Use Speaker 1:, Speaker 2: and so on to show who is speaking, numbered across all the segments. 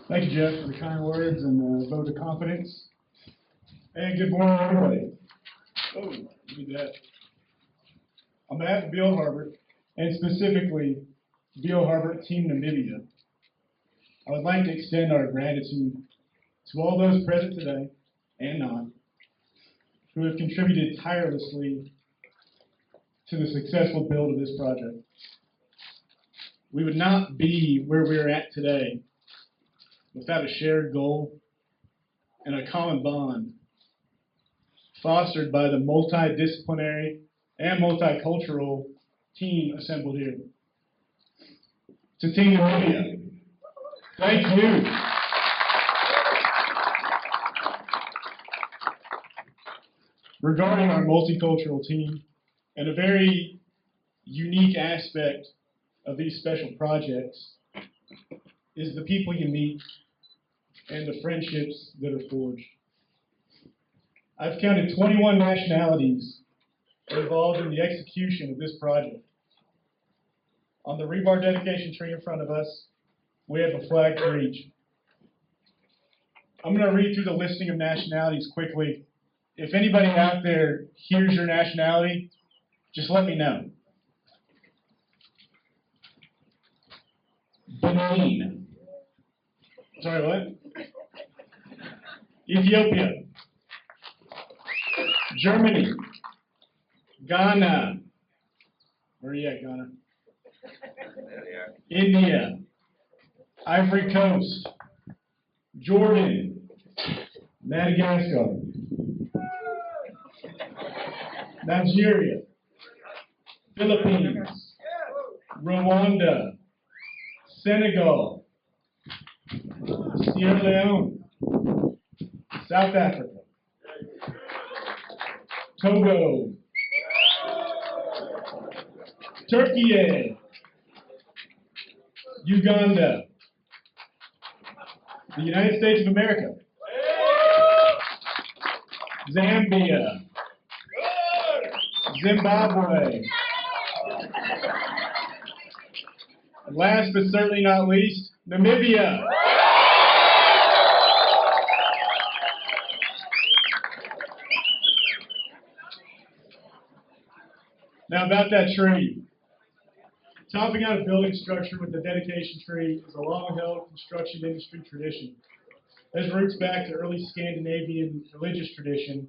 Speaker 1: Thank you, Jeff, for the kind words and vote of confidence. And good morning, everybody. Oh, look at that. On behalf of BL Harbert, and specifically BL Harbert Team Namibia, I would like to extend our gratitude to all those present today and not, who have contributed tirelessly to the successful build of this project. We would not be where we are at today without a shared goal and a common bond fostered by the multidisciplinary and multicultural team assembled here. To Team Namibia, thank you. Regarding our multicultural team, and a very unique aspect of these special projects is the people you meet and the friendships that are forged. I've counted 21 nationalities involved in the execution of this project. On the rebar dedication tree in front of us, we have a flag for each. I'm going to read through the listing of nationalities quickly. If anybody out there hears your nationality, just let me know. Benin. Sorry, what? Ethiopia. Germany. Ghana. Where are you at, Ghana? India. Ivory Coast. Jordan. Madagascar. Nigeria. Philippines. Rwanda. Senegal. Sierra Leone. South Africa. Togo. Turkey. Uganda. The United States of America. Zambia. Zimbabwe. And last but certainly not least, Namibia. Now about that tree. Topping out a building structure with the dedication tree is a long-held construction industry tradition. It has roots back to early Scandinavian religious tradition,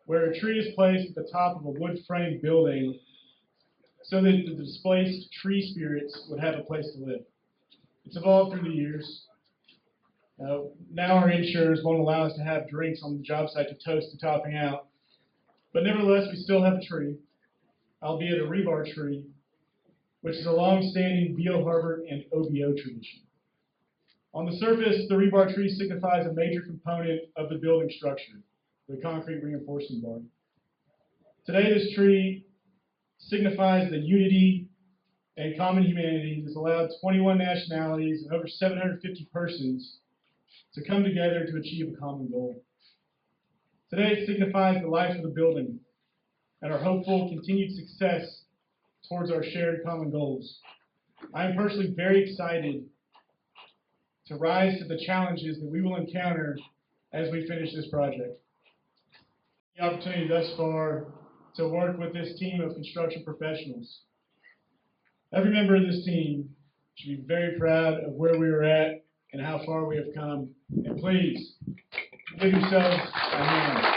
Speaker 1: where a tree is placed at the top of a wood-framed building so that the displaced tree spirits would have a place to live. It's evolved through the years. Now our insurers won't allow us to have drinks on the job site to toast the topping out, but nevertheless we still have a tree, albeit a rebar tree, which is a long-standing BL Harbert and OBO tradition. On the surface, the rebar tree signifies a major component of the building structure, the concrete reinforcing bar. Today, this tree signifies the unity and common humanity that has allowed 21 nationalities and over 750 persons to come together to achieve a common goal. Today, it signifies the life of the building and our hopeful continued success towards our shared common goals. I am personally very excited to rise to the challenges that we will encounter as we finish this project. The opportunity thus far to work with this team of construction professionals. Every member of this team should be very proud of where we are at and how far we have come. And please, give yourselves a hand.